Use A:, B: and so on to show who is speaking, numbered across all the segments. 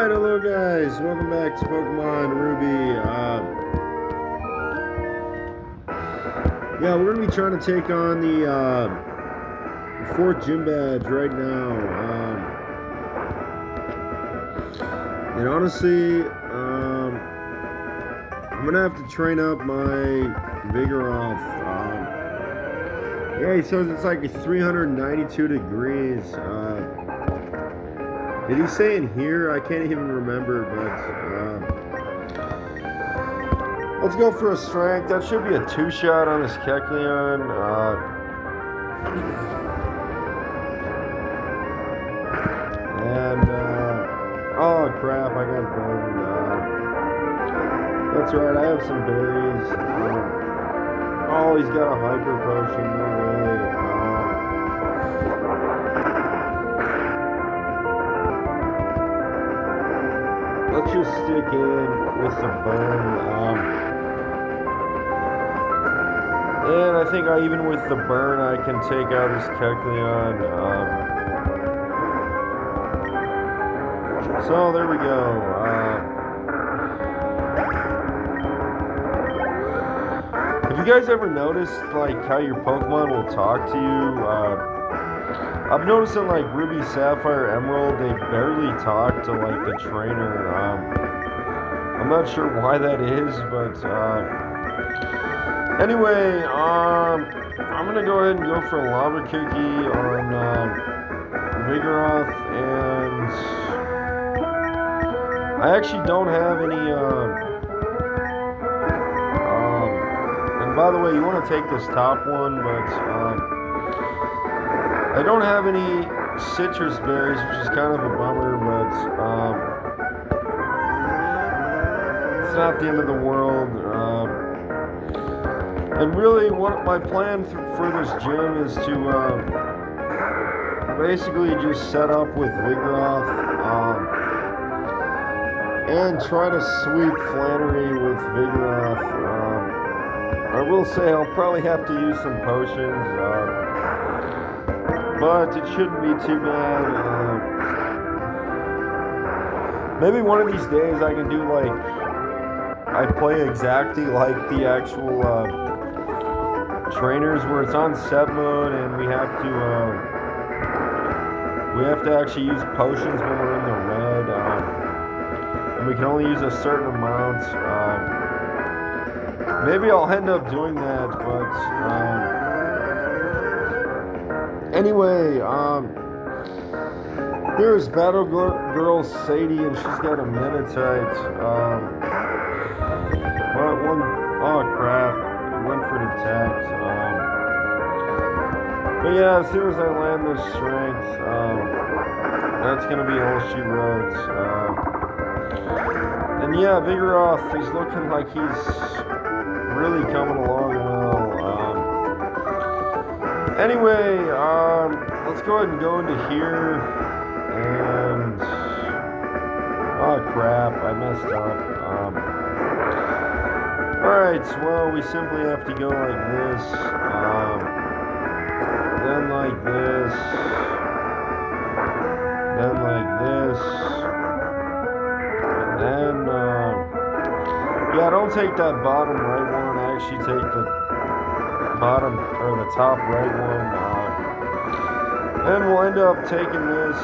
A: Alright, hello guys, welcome back to Pokemon Ruby. Yeah, we're going to be trying to take on the 4th gym badge right now. And honestly, I'm going to have to train up my Vigoroth. Yeah, he says it's like 392 degrees. Did he say in here? I can't even remember, but let's go for a strength. That should be a 2-shot on this Kecleon. Oh crap, I got burned. That's right, I have some berries. Oh, he's got a hyper potion, no way. Let's just stick in with the burn. And I think even with the burn, I can take out this Kecleon. So there we go. Have you guys ever noticed like how your Pokemon will talk to you? I've noticed in like Ruby, Sapphire, Emerald, they barely talk to like the trainer. I'm not sure why that is, but anyway, I'm gonna go ahead and go for a Lava Cookie on Vigoroth, and I actually don't have any. And by the way, you want to take this top one, but I don't have any citrus berries, which is kind of a bummer, but it's not the end of the world. And really, what my plan for this gym is to basically just set up with Vigoroth and try to sweep Flannery with Vigoroth. I will say I'll probably have to use some potions. But it shouldn't be too bad. Maybe one of these days I can do like I play exactly like the actual trainers, where it's on set mode and we have to actually use potions when we're in the red, and we can only use a certain amount. Maybe I'll end up doing that, but. Anyway, here's Battle Girl Sadie, and she's got a Meditite. Oh crap, it went for the attack. But yeah, as soon as I land this strength, that's gonna be all she wrote. And yeah, Vigoroth, he's looking like he's really coming along well. Anyway, let's go ahead and go into here, and oh crap, I messed up. Alright, well, we simply have to go like this, then like this, then like this, and then, yeah, don't take that bottom right one, I actually take the bottom or the top right one, and we'll end up taking this,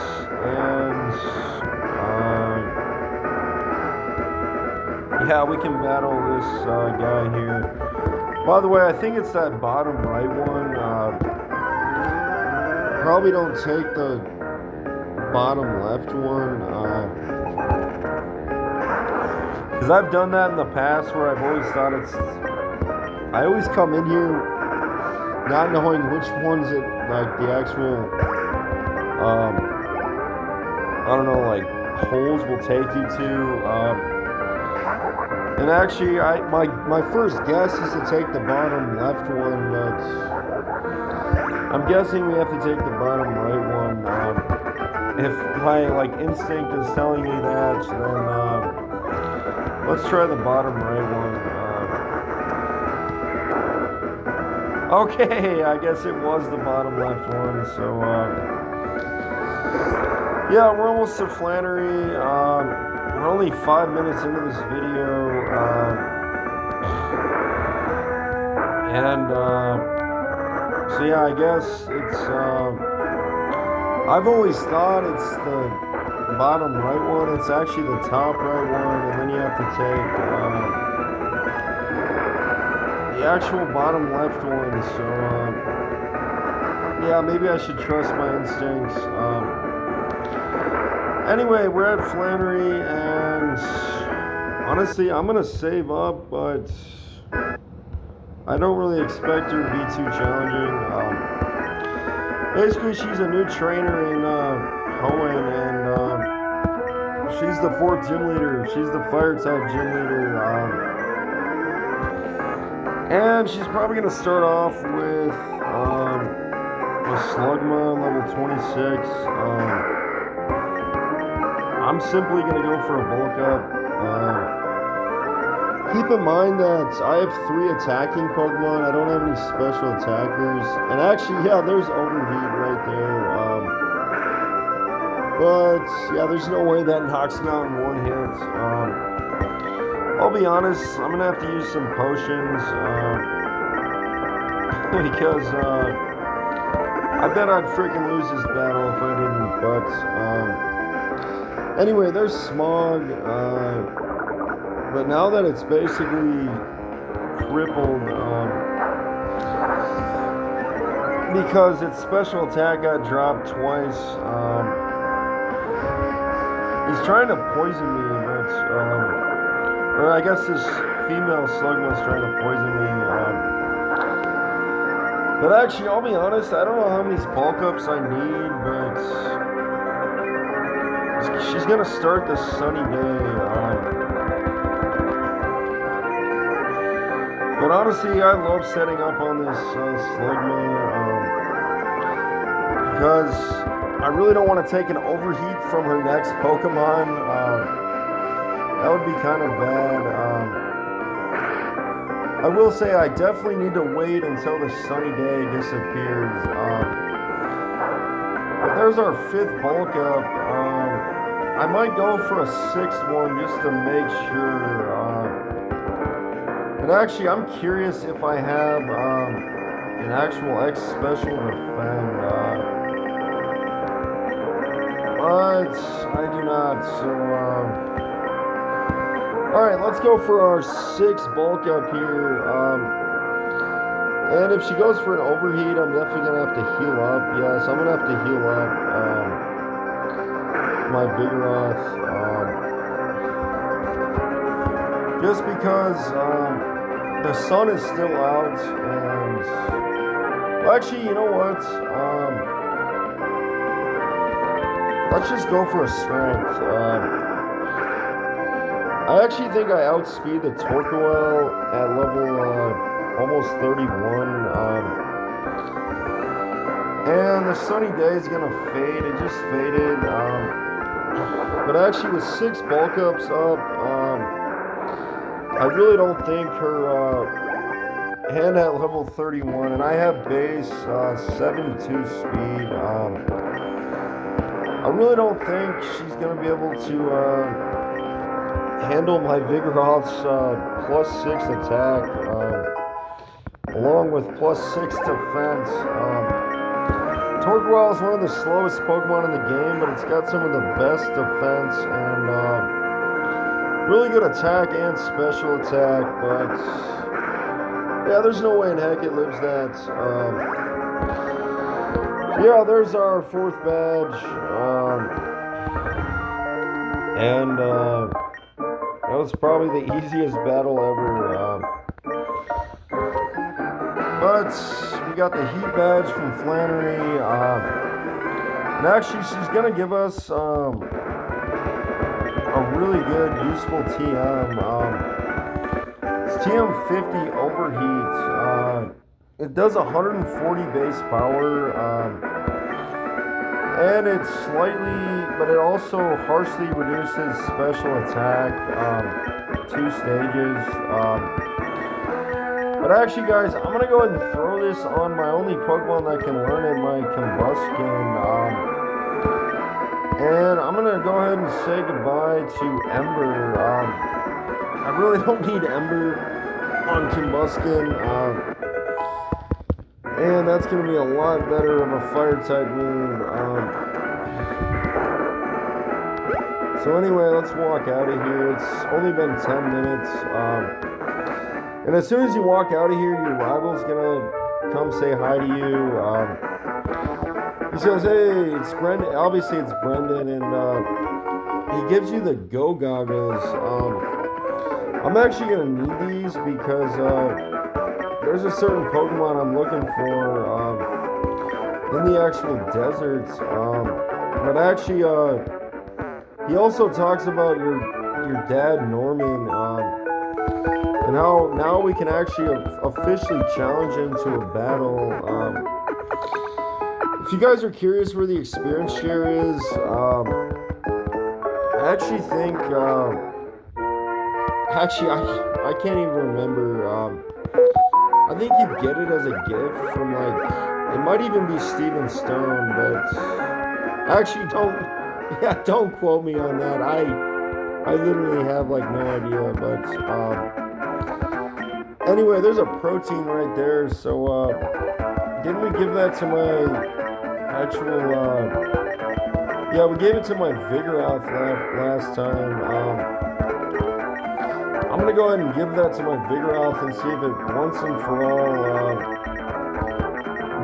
A: and yeah, we can battle this guy here. By the way, I think it's that bottom right one. Probably don't take the bottom left one, because I've done that in the past where I've always thought I always come in here not knowing which ones it, like the actual, I don't know, like holes will take you to. And actually, my first guess is to take the bottom left one, but I'm guessing we have to take the bottom right one. If my like instinct is telling me that, then let's try the bottom right one. Okay, I guess it was the bottom left one, so Yeah, we're almost to Flannery. We're only 5 minutes into this video. So yeah, I guess it's, I've always thought it's the bottom right one. It's actually the top right one, and then you have to take, the actual bottom left one. So, yeah, maybe I should trust my instincts. Anyway, we're at Flannery, and honestly, I'm gonna save up, but I don't really expect her to be too challenging. Basically, she's a new trainer in Hoenn, and she's the 4th gym leader. She's the fire type gym leader. And she's probably going to start off with Slugma, level 26. I'm simply going to go for a bulk up. Keep in mind that I have 3 attacking Pokemon. I don't have any special attackers. And actually, yeah, there's Overheat right there. But, yeah, there's no way that knocks me out in 1 hit. I'll be honest, I'm going to have to use some potions. Because, I bet I'd freaking lose this battle if I didn't. But, anyway, there's Smog. But now that it's basically crippled, because its special attack got dropped twice, he's trying to poison me, but, or I guess this female Slugma's trying to poison me, but actually, I'll be honest, I don't know how many bulk ups I need, but she's gonna start this sunny day, but honestly, I love setting up on this Slugma, because I really don't want to take an overheat from her next Pokemon. That would be kind of bad. I will say I definitely need to wait until the sunny day disappears. But there's our 5th bulk up. I might go for a 6th one just to make sure. And actually, I'm curious if I have an actual X special defend. But I do not. So, alright, let's go for our 6th bulk up here. And if she goes for an overheat, I'm definitely going to have to heal up. Yes, I'm going to have to heal up my Vigoroth. Just because the sun is still out, and well, actually, you know what? Let's just go for a strength. I actually think I outspeed the Torkoal at level almost 31. And the sunny day is gonna fade. It just faded. But actually, with 6 bulk ups up, I really don't think her hand at level 31, and I have base 72 speed. I really don't think she's going to be able to handle my Vigoroth's +6 attack, along with +6 defense. Torkoal is one of the slowest Pokemon in the game, but it's got some of the best defense and really good attack and special attack, but yeah, there's no way in heck it lives that. Yeah, there's our 4th badge, and that was probably the easiest battle ever, but we got the heat badge from Flannery, and actually she's gonna give us a really good, useful TM. It's TM50 Overheat. It does 140 base power, and it's slightly, but it also harshly reduces special attack, 2 stages. But actually, guys, I'm gonna go ahead and throw this on my only Pokemon that can learn it, my Combuskin. And I'm gonna go ahead and say goodbye to Ember. I really don't need Ember on Combusken. And that's gonna be a lot better of a fire type move. So anyway, let's walk out of here. It's only been 10 minutes. And as soon as you walk out of here, your rival's gonna come say hi to you. He says, hey, it's Brendan. Obviously, it's Brendan, and he gives you the Go Goggles. I'm actually going to need these because there's a certain Pokemon I'm looking for in the actual deserts. But actually, he also talks about your dad, Norman, and how now we can actually officially challenge him to a battle. If you guys are curious where the experience share is, I actually think, I can't even remember. I think you get it as a gift from it might even be Steven Stone, but actually don't quote me on that. I literally have no idea, but anyway, there's a protein right there, so didn't we give that to my actual, yeah, we gave it to my Vigoroth last time. I'm gonna go ahead and give that to my Vigoroth and see if it once and for all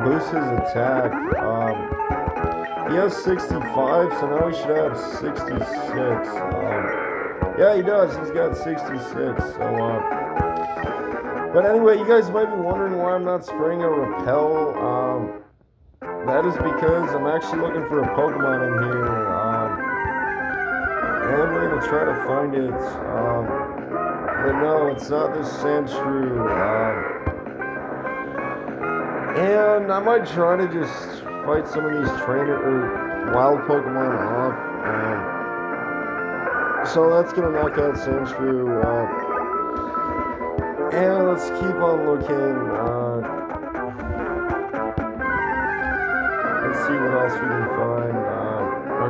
A: boosts his attack. He has 65, so now he should have 66. Yeah, he does. He's got 66. So, but anyway, you guys might be wondering why I'm not spraying a Repel. That is because I'm actually looking for a Pokemon in here, and we're going to try to find it, but no, it's not this Sandshrew, and I might try to just fight some of these wild Pokemon off, so that's going to knock out Sandshrew, and let's keep on looking. Let's see what else we can find.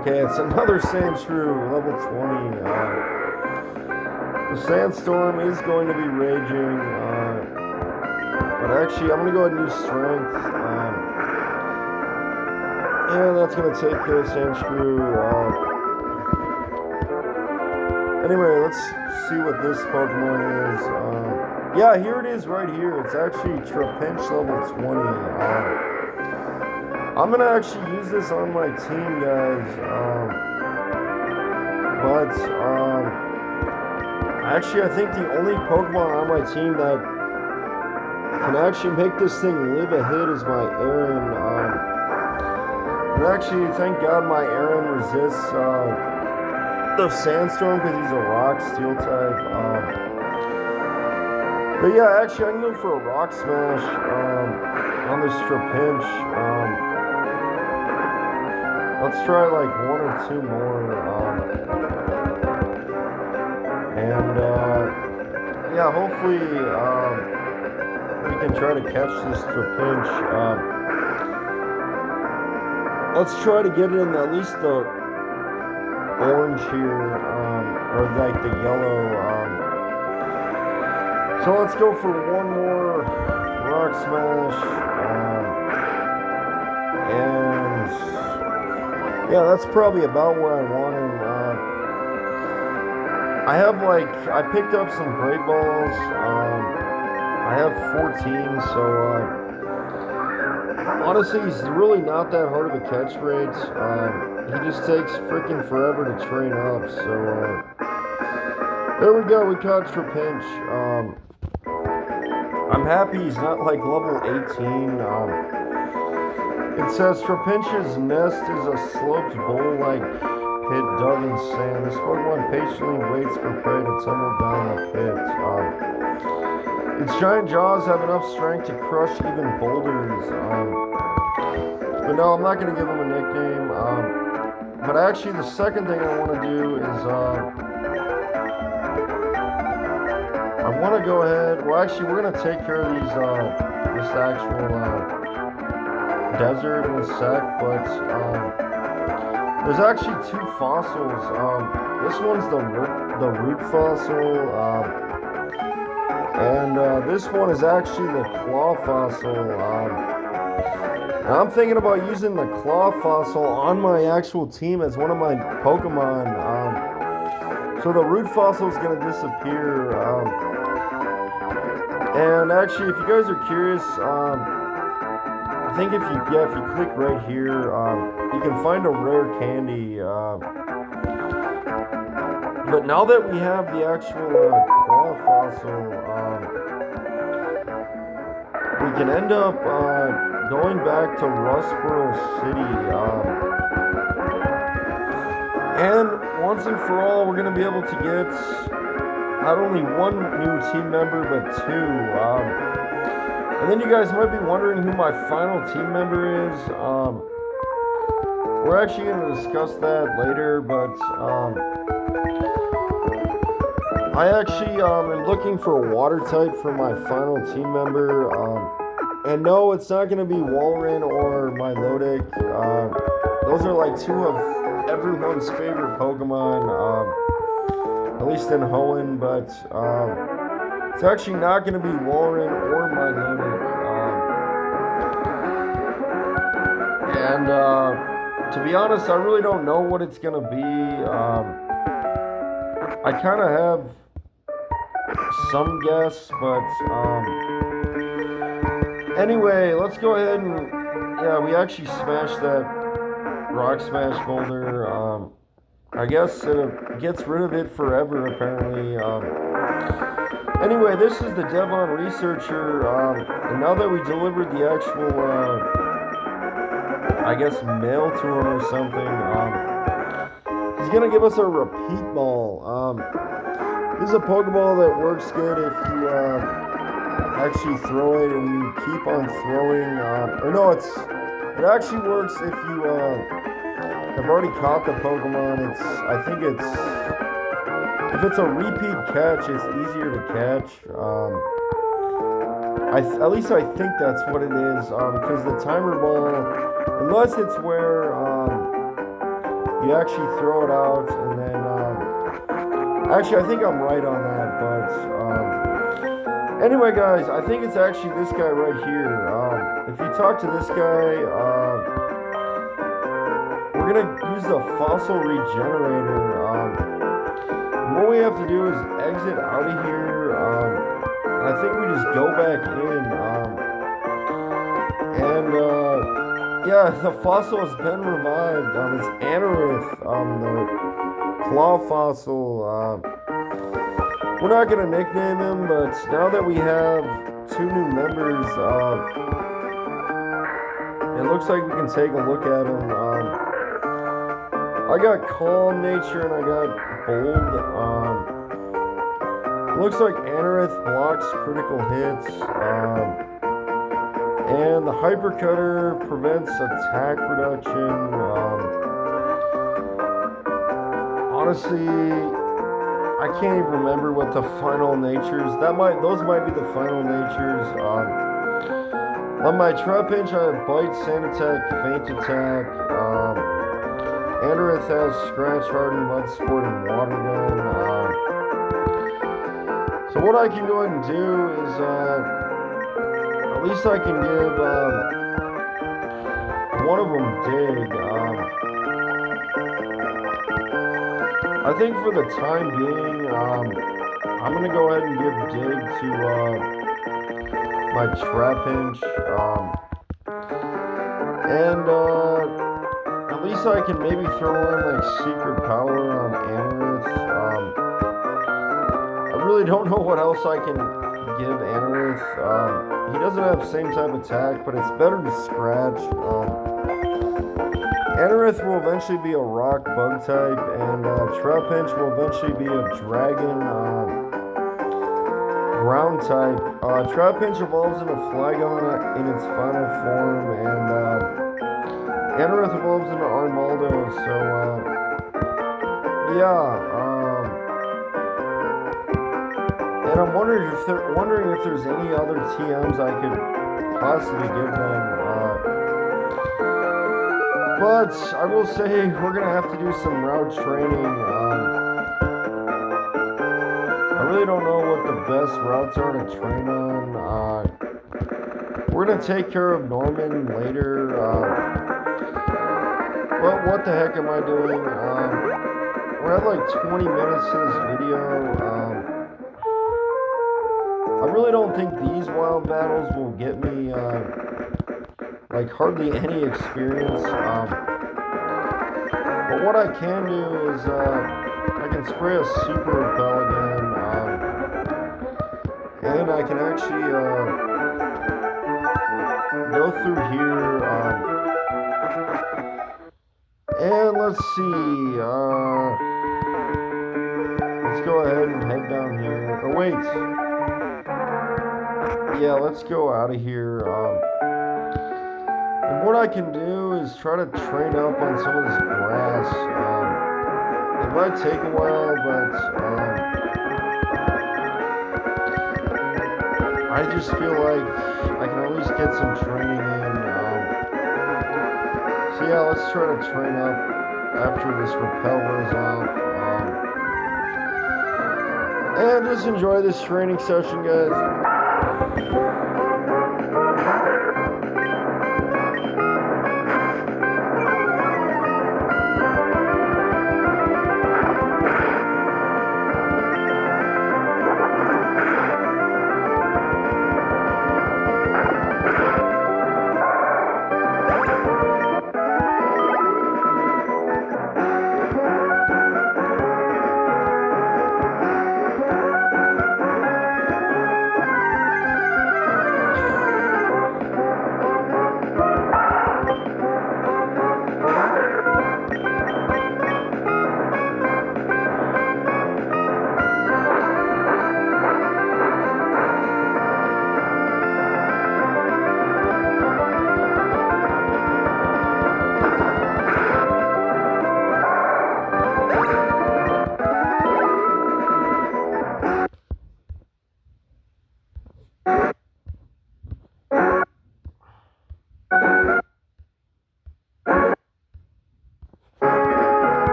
A: Okay, it's another Sandshrew, level 20. The Sandstorm is going to be raging, but actually, I'm going to go ahead and use Strength. And that's going to take care of Sandshrew. Anyway, let's see what this Pokemon is. Yeah, here it is right here. It's actually Trapinch level 20. I'm gonna actually use this on my team, guys. Actually, I think the only Pokemon on my team that can actually make this thing live a hit is my Aaron. And actually, thank God my Aaron resists the Sandstorm because he's a Rock Steel type. But yeah, actually, I can go for a Rock Smash on this Trapinch. Let's try one or two more, and yeah, hopefully we can try to catch this Trapinch. Let's try to get it in at least the orange here, or the yellow. So let's go for one more Rock Smash, and yeah, that's probably about where I want him. I picked up some Great Balls. I have 14, so honestly, he's really not that hard of a catch rate. He just takes freaking forever to train up, so there we go, we caught Trapinch. I'm happy he's not level 18. It says Trapinch's nest is a sloped bowl-like pit dug in sand. This Pokemon patiently waits for prey to tumble down the pit. Its giant jaws have enough strength to crush even boulders. But no, I'm not going to give him a nickname. But actually, the second thing I want to do is I want to go ahead. Well, actually, we're going to take care of this actual desert in a sec, but There's actually two fossils. This one's the root fossil, and this one is actually the claw fossil. And I'm thinking about using the claw fossil on my actual team as one of my Pokemon. So the root fossil is going to disappear. And actually, if you guys are curious, I think if you click right here, you can find a rare candy. But now that we have the actual claw fossil, we can end up going back to Rustboro City. And once and for all, we're going to be able to get not only one new team member, but two. And then you guys might be wondering who my final team member is. We're actually going to discuss that later, but I actually am looking for a water type for my final team member. And no, it's not going to be Walrein or Milotic. Those are like two of everyone's favorite Pokemon, at least in Hoenn, but it's actually not going to be Walrein or Milotic. And to be honest, I really don't know what it's going to be. I kind of have some guess, but anyway, let's go ahead and we actually smashed that Rock Smash boulder. I guess it gets rid of it forever, apparently. Anyway, this is the Devon Researcher, and now that we delivered the actual, I guess, mail to him or something, he's gonna give us a repeat ball. This is a Pokeball that works good if you actually throw it and you keep on throwing. It actually works if you have already caught the Pokemon. If it's a repeat catch, it's easier to catch. At least I think that's what it is. Because the timer ball, unless it's where you actually throw it out and then. Actually, I think I'm right on that, but anyway, guys, I think it's actually this guy right here. If you talk to this guy, we're gonna use the fossil regenerator. And what we have to do is exit out of here. And I think we just go back in. The fossil has been revived. It's Anorith, the claw fossil. We're not gonna nickname him, but now that we have two new members, it looks like we can take a look at him. I got Calm Nature and I got Bold. It looks like Anorith blocks critical hits, and the Hyper Cutter prevents attack reduction. Honestly, I can't even remember what the final natures. Those might be the final natures. On my Trapinch, I have Bite, Sand Attack, Feint Attack. Anorith has Scratch, Harden, Mud Sport, and Water Gun. So what I can go ahead and do is, at least I can give one of them Dig. I think for the time being, I'm going to go ahead and give Dig to my Trapinch. And at least I can maybe throw in like Secret Power on Anorith. I really don't know what else I can give Anorith. He doesn't have the same type of attack, but it's better to Scratch. Anorith will eventually be a rock bug type, and Trapinch will eventually be a dragon ground type. Trapinch evolves into Flygon in its final form, and Anorith evolves into Armaldo. So, and I'm wondering if there's any other TMs I could possibly give them. But I will say we're gonna have to do some route training. I really don't know what the best routes are to train on. We're gonna take care of Norman later. But what the heck am I doing? We're at like 20 minutes to this video. I really don't think these wild battles will get me like hardly any experience. But what I can do is I can spray a super repel again, and I can actually go through here. And let's see. Let's go ahead and head down here. Oh wait. Yeah, let's go out of here. And what I can do is try to train up on some of this grass. It might take a while, but I just feel like I can at least get some training in. So yeah, let's try to train up after this rappel wears off. And just enjoy this training session, guys.